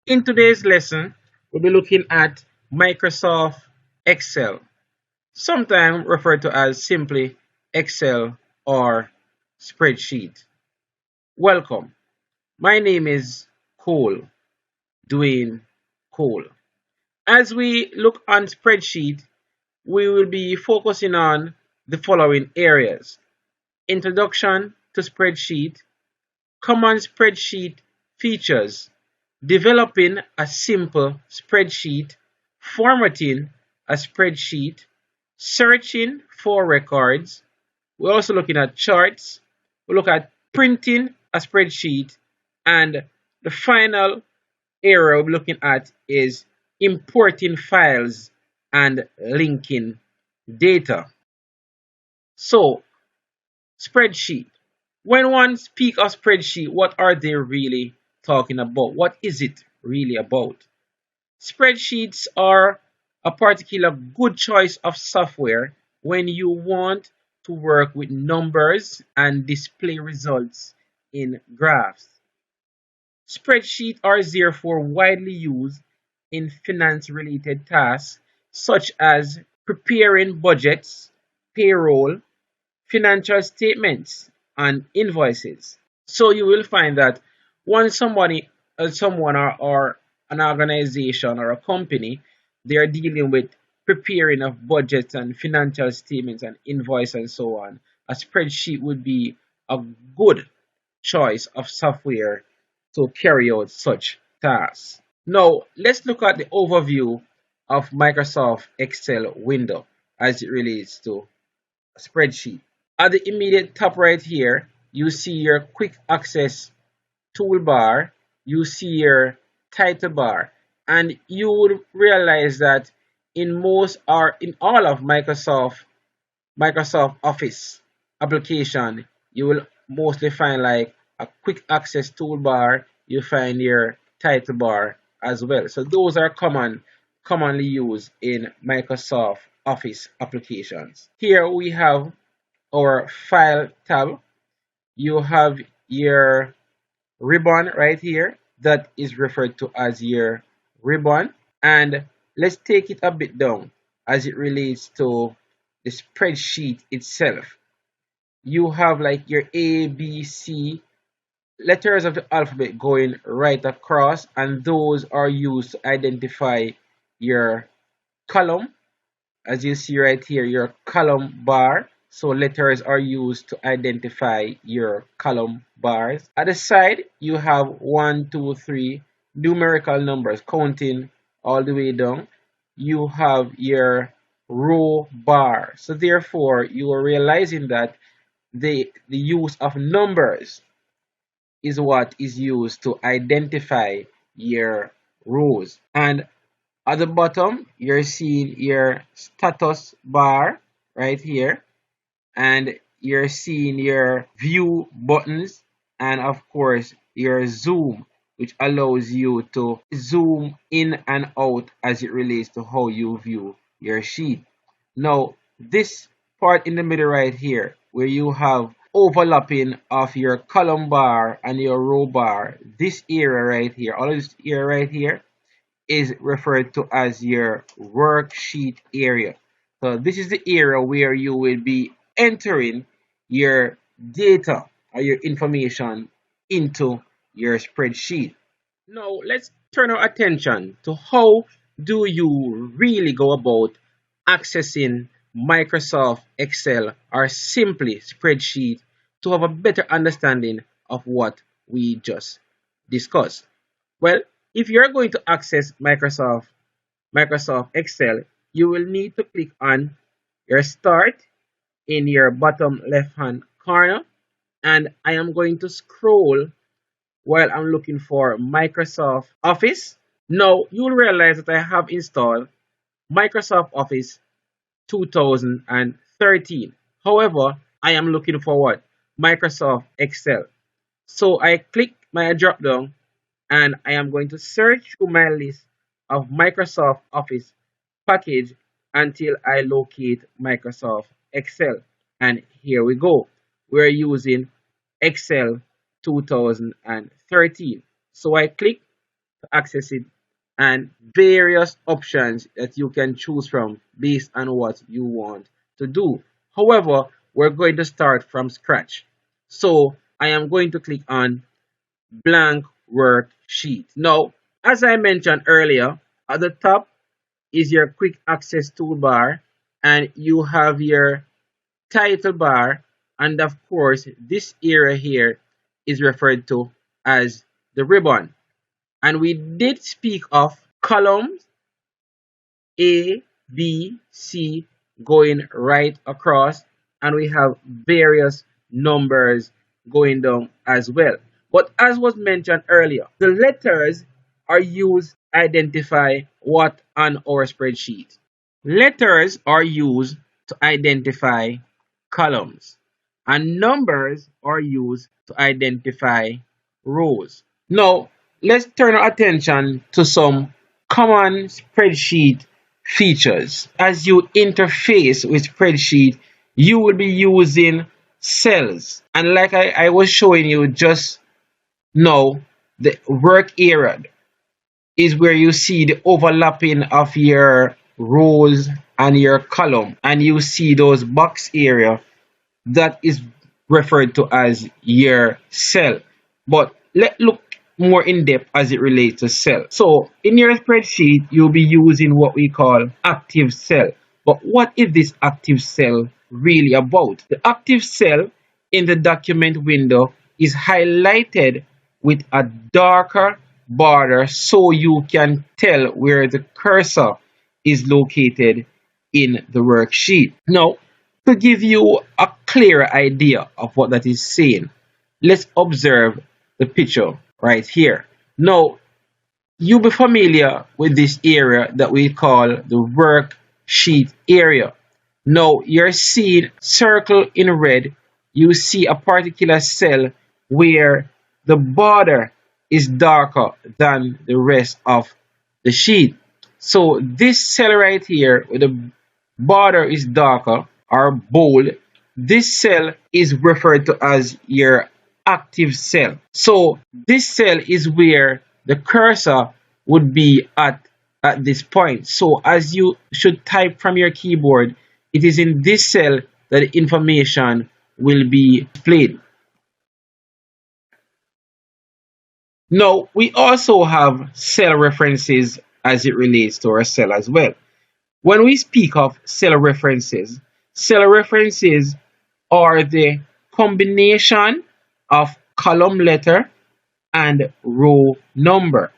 In today's lesson, we'll be looking at Microsoft Excel, sometimes referred to as simply Excel or Spreadsheet. Welcome. My name is Cole, Dwayne Cole. As we look on Spreadsheet, we will be focusing on the following areas: introduction to Spreadsheet, common spreadsheet features, developing a simple spreadsheet, formatting a spreadsheet, searching for records. We're also looking at charts. We look at printing a spreadsheet. And the final area we're looking at is importing files and linking data. So, spreadsheet. When one speaks of spreadsheet, what are they really talking about? What is it really about? Spreadsheets are a particular good choice of software when you want to work with numbers and display results in graphs. Spreadsheets are therefore widely used in finance related tasks such as preparing budgets, payroll, financial statements, and invoices. So you will find that when someone or an organization or a company, they are dealing with preparing of budgets and financial statements and invoice and so on, a spreadsheet would be a good choice of software to carry out such tasks. Now, let's look at the overview of Microsoft Excel window as it relates to a spreadsheet. At the immediate top right here, you see your quick access toolbar, you see your title bar, and you would realize that in most or in all of Microsoft Office application, you will mostly find like a quick access toolbar, you find your title bar as well. So those are commonly used in Microsoft Office applications. Here we have our file tab. You have your ribbon right here that is referred to as your ribbon. And let's take it a bit down as it relates to the spreadsheet itself. You have like your A, B, C letters of the alphabet going right across, and those are used to identify your column. As you see right here, your column bar. So letters are used to identify your column bars. At the side, you have 1, 2, 3 numerical numbers counting all the way down. You have your row bar. So therefore, you are realizing that the use of numbers is what is used to identify your rows. And at the bottom, you're seeing your status bar right here, and you're seeing your view buttons, and of course, your zoom, which allows you to zoom in and out as it relates to how you view your sheet. Now, this part in the middle right here, where you have overlapping of your column bar and your row bar, this area right here, all of this area right here, is referred to as your worksheet area. So this is the area where you will be entering your data or your information into your spreadsheet. Now let's turn our attention to how do you really go about accessing Microsoft Excel or simply spreadsheet to have a better understanding of what we just discussed. Well, if you're going to access Microsoft Excel, you will need to click on your start in your bottom left hand corner, and I am going to scroll while I'm looking for Microsoft Office. Now you'll realize that I have installed Microsoft Office 2013. However, I am looking for what? Microsoft Excel. So I click my drop down and I am going to search through my list of Microsoft Office package until I locate Microsoft Excel. And here we go. We're using Excel 2013. So I click to access it, and various options that you can choose from based on what you want to do. However, we're going to start from scratch. So I am going to click on blank worksheet. Now, as I mentioned earlier, at the top is your quick access toolbar, and you have your title bar, and of course this area here is referred to as the ribbon. And we did speak of columns A, B, C going right across, and we have various numbers going down as well. But as was mentioned earlier, the letters are used to identify what on our spreadsheet. Letters are used to identify columns, and numbers are used to identify rows. Now, let's turn our attention to some common spreadsheet features. As you interface with spreadsheet, you will be using cells. And like I was showing you just now, the work area is where you see the overlapping of your rows and your column, and you see those box area that is referred to as your cell. But let's look more in depth as it relates to cell. So in your spreadsheet, you'll be using what we call active cell. But what is this active cell really about? The active cell in the document window is highlighted with a darker border so you can tell where the cursor is located in the worksheet. Now, to give you a clear idea of what that is saying, let's observe the picture right here. Now, you'll be familiar with this area that we call the worksheet area. Now, you're seeing circle in red, you see a particular cell where the border is darker than the rest of the sheet. So this cell right here, where the border is darker or bold, this cell is referred to as your active cell. So this cell is where the cursor would be at this point. So as you should type from your keyboard, it is in this cell that the information will be displayed. Now, we also have cell references as it relates to our cell as well. When we speak of cell references are the combination of column letter and row number.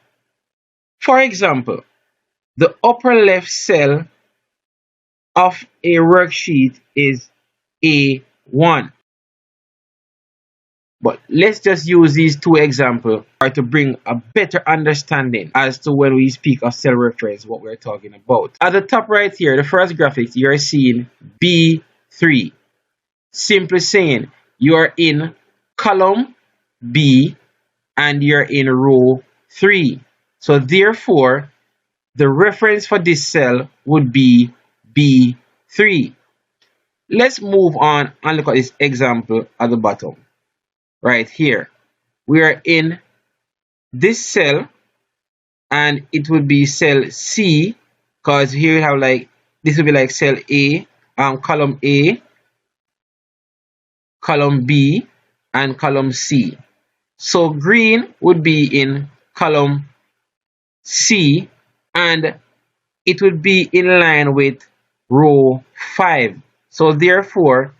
For example, the upper left cell of a worksheet is A1. But let's just use these two examples to bring a better understanding as to when we speak of cell reference, what we're talking about. At the top right here, the first graphic, you're seeing B3. Simply saying you are in column B and you're in row 3. So therefore, the reference for this cell would be B3. Let's move on and look at this example at the bottom. Right here, we are in this cell, and it would be cell C, because here you have like this would be like cell A, column A, column B, and column C. So green would be in column C, and it would be in line with row 5. So therefore,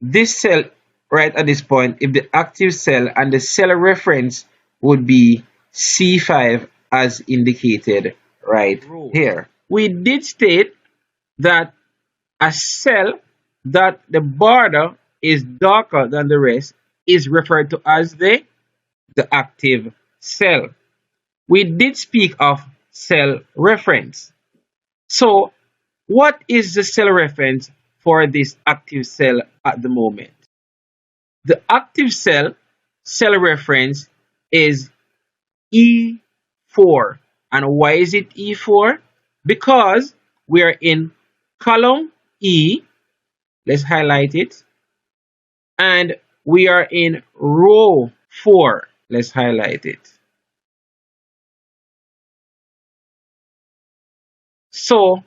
this cell right at this point, if the active cell and the cell reference would be C5 as indicated right here. We did state that a cell that the border is darker than the rest is referred to as the active cell. We did speak of cell reference. So what is the cell reference for this active cell at the moment? The active cell reference is E4. And why is it E4? Because we are in column E. Let's highlight it. And we are in row 4. Let's highlight it. So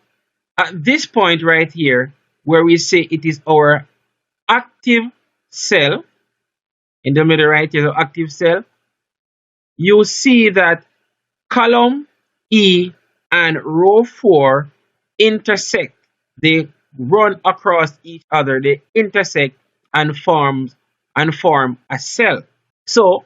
at this point right here, where we say it is our active cell, in the middle right here, the active cell, you see that column E and row 4 intersect. They run across each other, they intersect and form a cell. So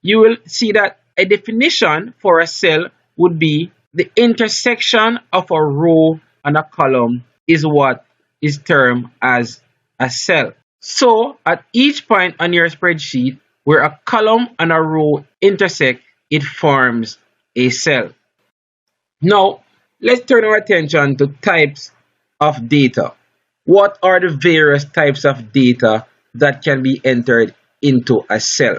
you will see that a definition for a cell would be the intersection of a row and a column is what is termed as a cell. So at each point on your spreadsheet where a column and a row intersect, it forms a cell. Now, let's turn our attention to types of data. What are the various types of data that can be entered into a cell?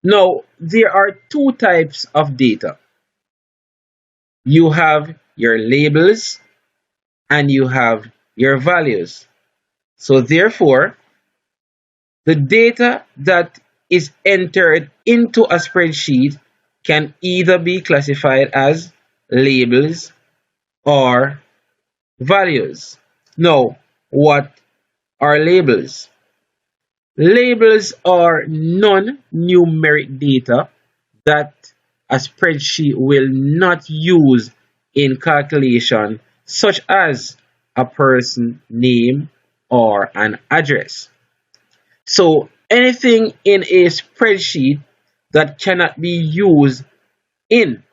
Now, there are two types of data. You have your labels and you have your values. So therefore, the data that is entered into a spreadsheet can either be classified as labels or values. Now, what are labels? Labels are non-numeric data that a spreadsheet will not use in calculation, such as a person name or an address. So anything in a spreadsheet that cannot be used in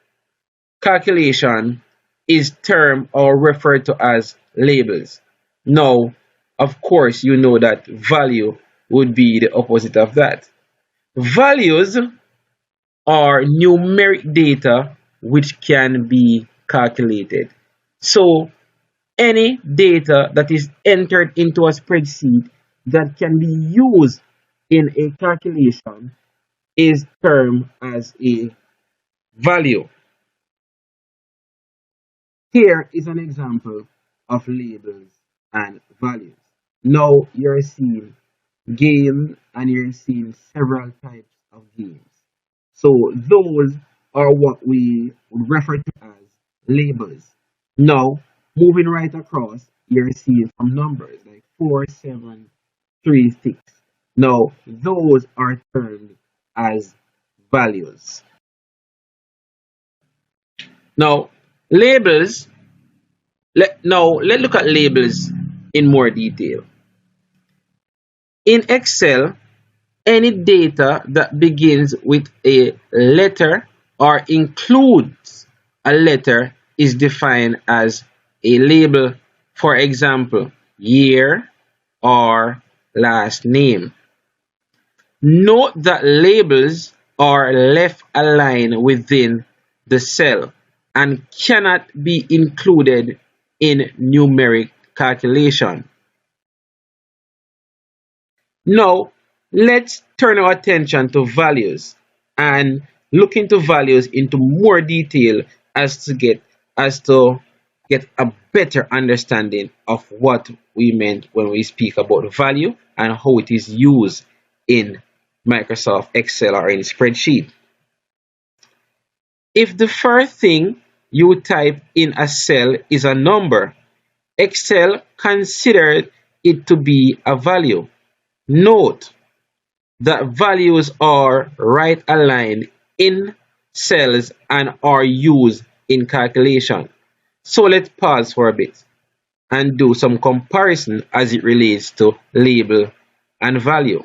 calculation is termed or referred to as labels. Now, of course, you know that value would be the opposite of that. Values are numeric data which can be calculated. So, any data that is entered into a spreadsheet that can be used in a calculation is termed as a value. Here is an example of labels and values. Now you're seeing game and you're seeing several types of games. So those are what we would refer to as labels. Now, moving right across, you're seeing some numbers like 4, 7, 3, 6. Now, those are termed as values. Now, labels, let's look at labels in more detail. In Excel, any data that begins with a letter or includes a letter is defined as a label. For example, year or last name. Note that labels are left aligned within the cell and cannot be included in numeric calculation. Now, let's turn our attention to values and look into values into more detail as to get a better understanding of what we meant when we speak about value and how it is used in Microsoft Excel or in spreadsheet. If the first thing you type in a cell is a number, Excel considers it to be a value. Note that values are right aligned in cells and are used in calculation. So let's pause for a bit and do some comparison as it relates to label and value.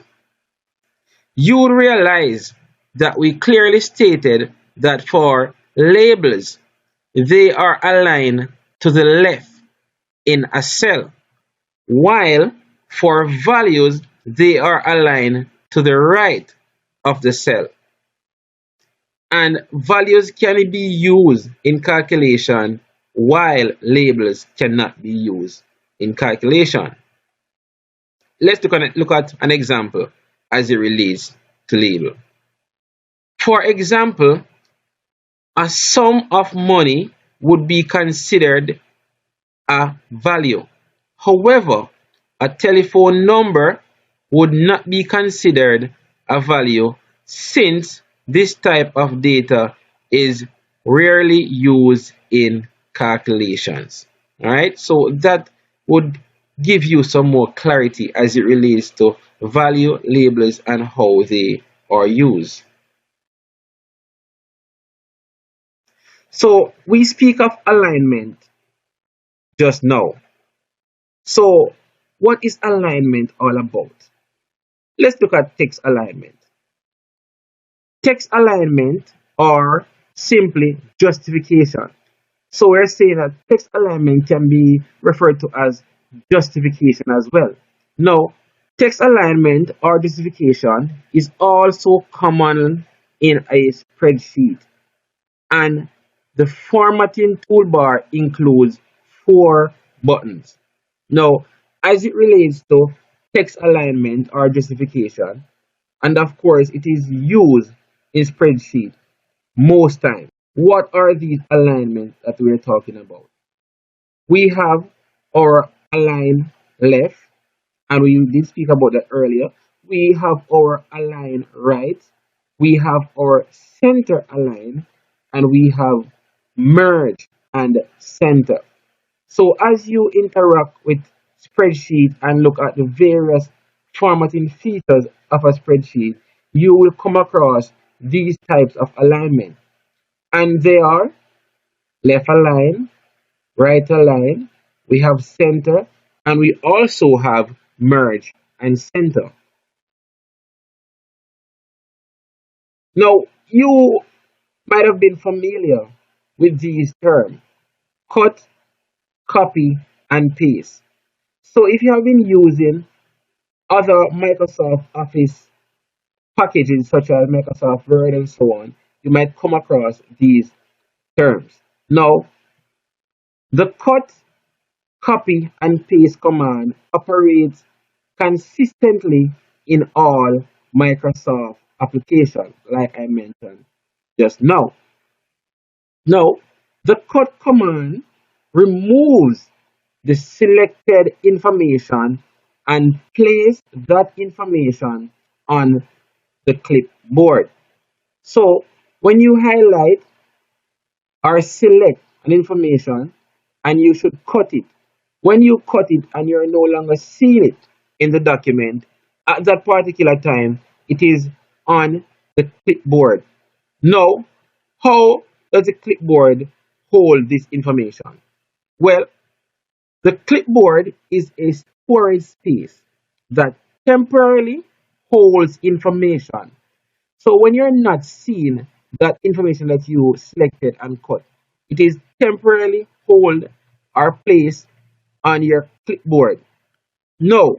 You will realize that we clearly stated that for labels, they are aligned to the left in a cell, while for values, they are aligned to the right of the cell. And values can be used in calculation while labels cannot be used in calculation. Let's look at an example as it relates to label. For example, a sum of money would be considered a value. However, a telephone number would not be considered a value since this type of data is rarely used in calculations. All right, so that would give you some more clarity as it relates to value labels and how they are used. So we speak of alignment just now. So what is alignment all about? Let's look at text alignment. Text alignment or simply justification. So we're saying that text alignment can be referred to as justification as well. Now, text alignment or justification is also common in a spreadsheet, and the formatting toolbar includes four buttons. Now, as it relates to text alignment or justification, and of course, it is used in spreadsheet most times. What are these alignments that we're talking about? We have our align left, and we did speak about that earlier. We have our align right, we have our center align, and we have merge and center. So as you interact with spreadsheet and look at the various formatting features of a spreadsheet, you will come across these types of alignment. And they are left align, right align, we have center, and we also have merge and center. Now, you might have been familiar with these terms: cut, copy, and paste. So if you have been using other Microsoft Office packages such as Microsoft Word and so on, you might come across these terms. Now, the cut, copy, and paste command operates consistently in all Microsoft applications, like I mentioned just now. Now, the cut command removes the selected information and place that information on the clipboard. So when you highlight or select an information and you should cut it, when you cut it and you're no longer seeing it in the document, at that particular time, it is on the clipboard. Now, how does the clipboard hold this information? Well, the clipboard is a storage space that temporarily holds information. So when you're not seeing that information that you selected and cut, it is temporarily hold or placed on your clipboard. Now,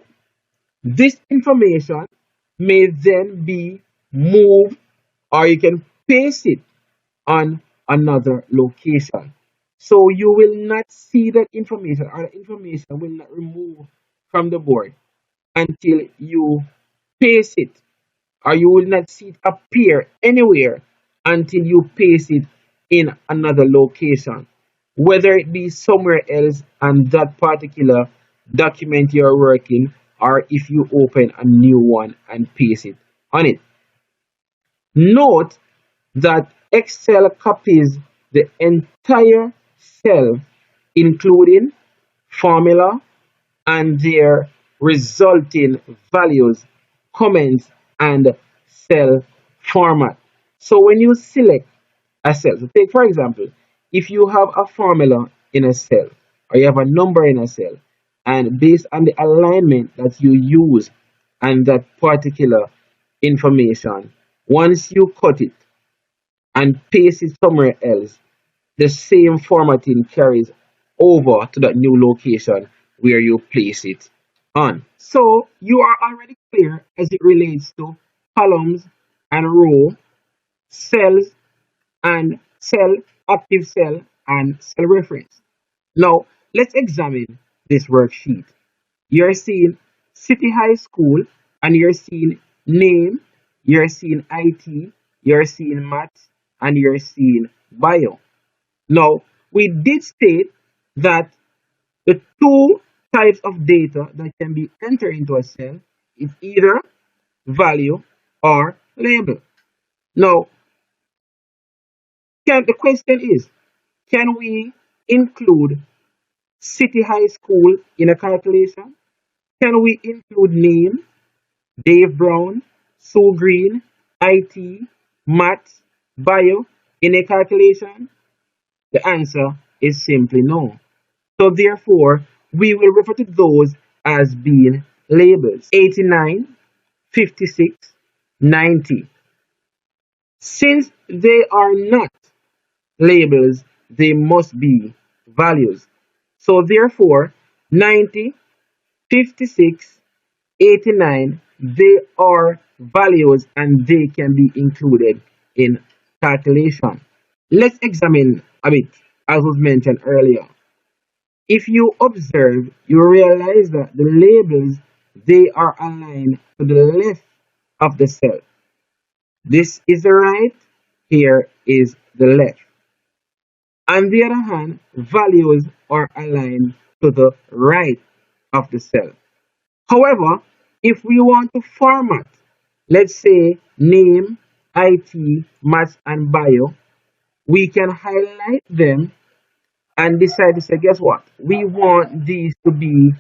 this information may then be moved or you can paste it on another location. So you will not see that information or the information will not remove from the board until you paste it, or you will not see it appear anywhere until you paste it in another location, whether it be somewhere else on that particular document you're working, or if you open a new one and paste it on it. Note that Excel copies the entire cell, including formula and their resulting values, comments, and cell format. So when you select a cell, so take for example, if you have a formula in a cell or you have a number in a cell, and based on the alignment that you use and that particular information, once you cut it and paste it somewhere else, the same formatting carries over to that new location where you place it on. So you are already clear as it relates to columns and row, cells and cell, active cell and cell reference. Now let's examine this worksheet. You're seeing City High School and you're seeing name, you're seeing IT, you're seeing maths, and you're seeing bio. Now, we did state that the two types of data that can be entered into a cell is either value or label. Now, the question is, can we include City High School in a calculation? Can we include name, Dave Brown, Sue Green, IT, Maths, Bio in a calculation? The answer is simply no. So therefore, we will refer to those as being labels 89, 56, 90. Since they are not labels, they must be values. So therefore, 90, 56, 89, they are values and they can be included in calculation. Let's examine a bit, as was mentioned earlier. If you observe, you realize that the labels, they are aligned to the left of the cell. This is the right, here is the left. On the other hand, values are aligned to the right of the cell. However, if we want to format, let's say name, IT, maths, and bio, we can highlight them and decide to say, guess what? We want these to be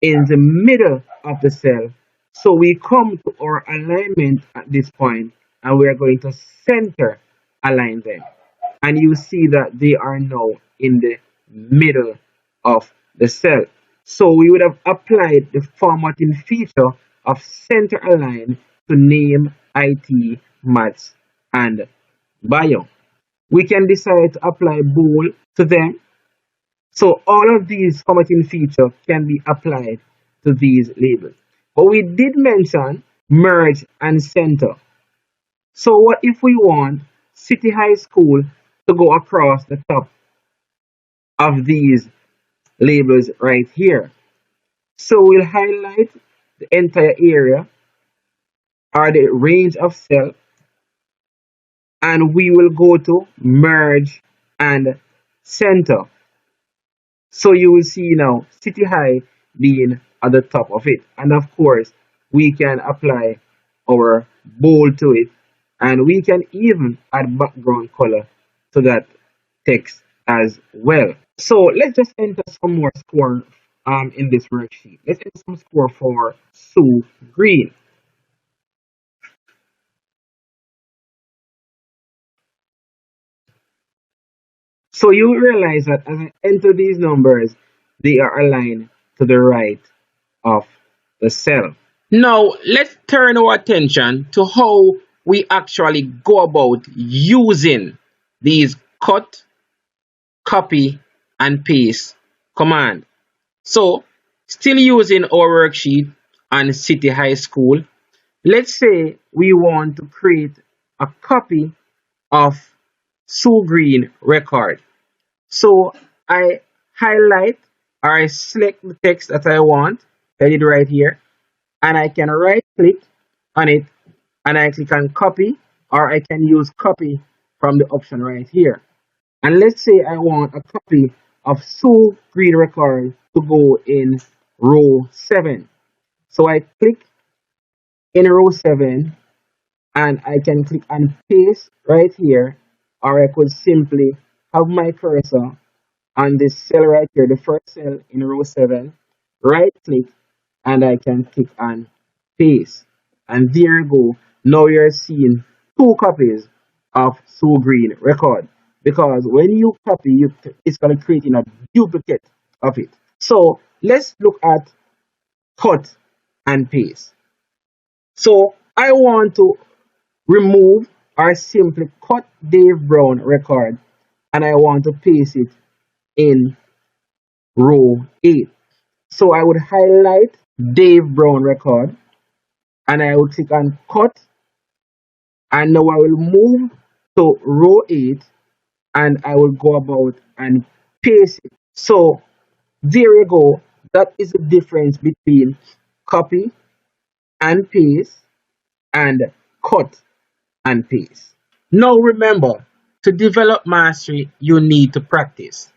in the middle of the cell. So we come to our alignment at this point and we are going to center align them. And you see that they are now in the middle of the cell. So we would have applied the formatting feature of center align to name, IT, maths, and bio. We can decide to apply bool to them. So all of these formatting features can be applied to these labels. But we did mention merge and center. So what if we want City High School to go across the top of these labels right here? So we'll highlight the entire area or the range of cell and we will go to merge and center. So you will see now City High being at the top of it. And of course, we can apply our bold to it. And we can even add background color to that text as well. So let's just enter some more score in this worksheet. Let's enter some score for Sue Green. So you realize that as I enter these numbers, they are aligned to the right of the cell. Now, let's turn our attention to how we actually go about using these cut, copy, and paste command. So, still using our worksheet on City High School, let's say we want to create a copy of Sue Green record. So, I highlight or I select the text that I want. I did right here and I can right click on it and I click on copy or I can use copy from the option right here. And let's say I want a copy of Sue Green record to go in row 7. So I click in row 7 and I can click on paste right here or I could simply have my cursor on this cell right here, the first cell in row 7, right click and I can click on paste. And there you go. Now you're seeing two copies of Sue Green record. Because when you copy, it's going to create a duplicate of it. So let's look at cut and paste. So I want to remove or simply cut Dave Brown record and I want to paste it in row 8. So I would highlight Dave Brown record and I would click on cut and now I will move to row 8 and I will go about and paste it. So there you go. That is the difference between copy and paste and cut and paste. Now remember, to develop mastery, you need to practice.